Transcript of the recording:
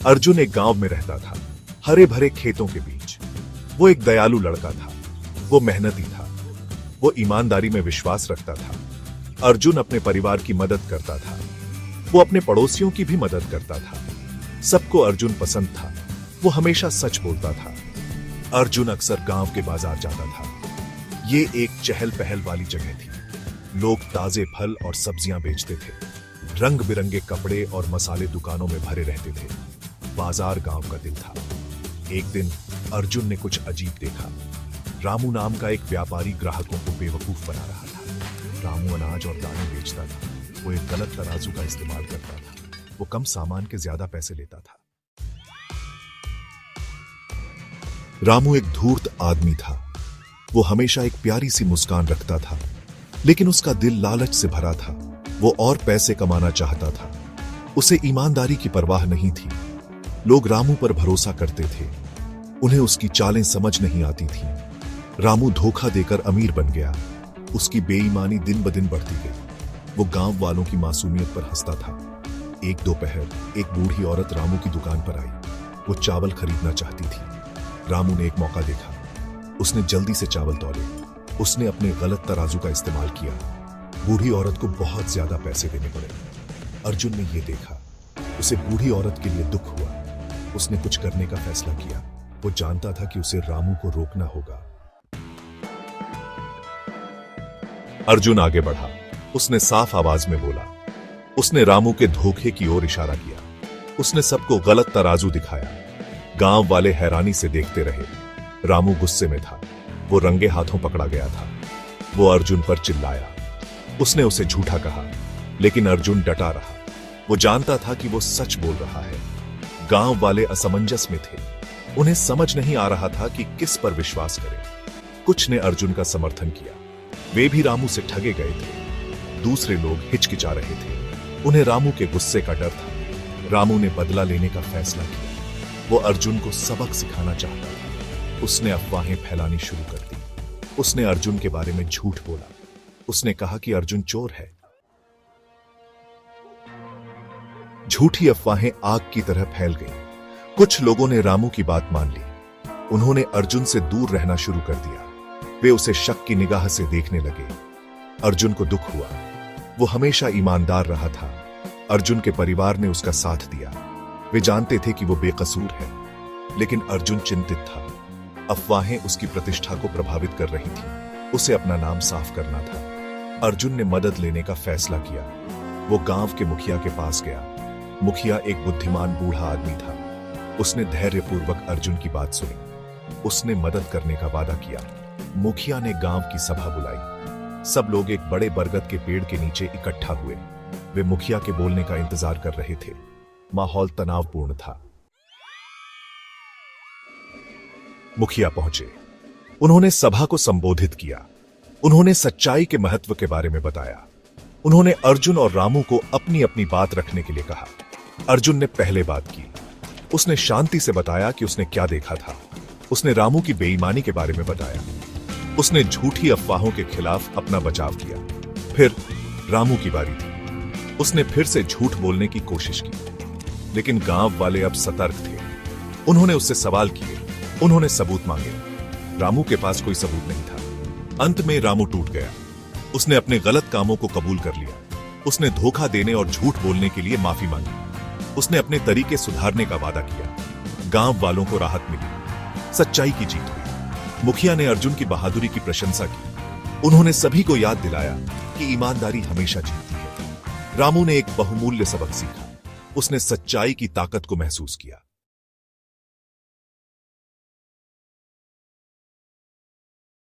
अर्जुन एक गांव में रहता था, हरे भरे खेतों के बीच। वो एक दयालु लड़का था। वो मेहनती था। वो ईमानदारी में विश्वास रखता था। अर्जुन अपने परिवार की मदद करता था। वो अपने पड़ोसियों की भी मदद करता था। सबको अर्जुन पसंद था। वो हमेशा सच बोलता था। अर्जुन अक्सर गांव के बाजार जाता था। ये एक चहल पहल वाली जगह थी। लोग ताजे फल और सब्जियां बेचते थे। रंग बिरंगे कपड़े और मसाले दुकानों में भरे रहते थे। बाजार गांव का दिल था। एक दिन अर्जुन ने कुछ अजीब देखा। रामू नाम का एक व्यापारी ग्राहकों को बेवकूफ बना रहा था। रामू अनाज और दाने बेचता था। वो एक गलत तराजू का इस्तेमाल करता था। वो कम सामान के ज्यादा पैसे लेता था। रामू एक धूर्त आदमी था। वो हमेशा एक प्यारी सी मुस्कान रखता था, लेकिन उसका दिल लालच से भरा था। वो और पैसे कमाना चाहता था। उसे ईमानदारी की परवाह नहीं थी। लोग रामू पर भरोसा करते थे। उन्हें उसकी चालें समझ नहीं आती थी। रामू धोखा देकर अमीर बन गया। उसकी बेईमानी दिन ब दिन बढ़ती गई। वो गांव वालों की मासूमियत पर हंसता था। एक दोपहर एक बूढ़ी औरत रामू की दुकान पर आई। वो चावल खरीदना चाहती थी। रामू ने एक मौका देखा। उसने जल्दी से चावल तौले। उसने अपने गलत तराजू का इस्तेमाल किया। बूढ़ी औरत को बहुत ज्यादा पैसे देने पड़े। अर्जुन ने यह देखा। उसे बूढ़ी औरत के लिए दुख हुआ। उसने कुछ करने का फैसला किया। वो जानता था कि उसे रामू को रोकना होगा। अर्जुन आगे बढ़ा। उसने साफ आवाज में बोला। उसने रामू के धोखे की ओर इशारा किया। उसने सबको गलत तराजू दिखाया। गांव वाले हैरानी से देखते रहे। रामू गुस्से में था। वो रंगे हाथों पकड़ा गया था। वो अर्जुन पर चिल्लाया। उसने उसे झूठा कहा, लेकिन अर्जुन डटा रहा। वो जानता था कि वो सच बोल रहा है। गांव वाले असमंजस में थे। उन्हें समझ नहीं आ रहा था कि किस पर विश्वास करें। कुछ ने अर्जुन का समर्थन किया। वे भी रामू से ठगे गए थे। दूसरे लोग हिचकिचा रहे थे। उन्हें रामू के गुस्से का डर था। रामू ने बदला लेने का फैसला किया। वो अर्जुन को सबक सिखाना चाहता था। उसने अफवाहें फैलानी शुरू कर दी। उसने अर्जुन के बारे में झूठ बोला। उसने कहा कि अर्जुन चोर है। झूठी अफवाहें आग की तरह फैल गईं। कुछ लोगों ने रामू की बात मान ली। उन्होंने अर्जुन से दूर रहना शुरू कर दिया। वे उसे शक की निगाह से देखने लगे। अर्जुन को दुख हुआ। वो हमेशा ईमानदार रहा था। अर्जुन के परिवार ने उसका साथ दिया। वे जानते थे कि वो बेकसूर है, लेकिन अर्जुन चिंतित था। अफवाहें उसकी प्रतिष्ठा को प्रभावित कर रही थी। उसे अपना नाम साफ करना था। अर्जुन ने मदद लेने का फैसला किया। वो गांव के मुखिया के पास गया। मुखिया एक बुद्धिमान बूढ़ा आदमी था। उसने धैर्यपूर्वक अर्जुन की बात सुनी। उसने मदद करने का वादा किया। मुखिया ने गांव की सभा बुलाई। सब लोग एक बड़े बरगद के पेड़ के नीचे इकट्ठा हुए। वे मुखिया के बोलने का इंतजार कर रहे थे। माहौल तनावपूर्ण था। मुखिया पहुंचे। उन्होंने सभा को संबोधित किया। उन्होंने सच्चाई के महत्व के बारे में बताया। उन्होंने अर्जुन और रामू को अपनी अपनी बात रखने के लिए कहा। अर्जुन ने पहले बात की। उसने शांति से बताया कि उसने क्या देखा था। उसने रामू की बेईमानी के बारे में बताया। उसने झूठी अफवाहों के खिलाफ अपना बचाव किया। फिर रामू की बारी थी। उसने फिर से झूठ बोलने की कोशिश की, लेकिन गांव वाले अब सतर्क थे। उन्होंने उससे सवाल किए। उन्होंने सबूत मांगे। रामू के पास कोई सबूत नहीं था। अंत में रामू टूट गया। उसने अपने गलत कामों को कबूल कर लिया। उसने धोखा देने और झूठ बोलने के लिए माफी मांगी। उसने अपने तरीके सुधारने का वादा किया। गांव वालों को राहत मिली। सच्चाई की जीत हुई। मुखिया ने अर्जुन की बहादुरी की प्रशंसा की। उन्होंने सभी को याद दिलाया कि ईमानदारी हमेशा जीतती है। रामू ने एक बहुमूल्य सबक सीखा। उसने सच्चाई की ताकत को महसूस किया।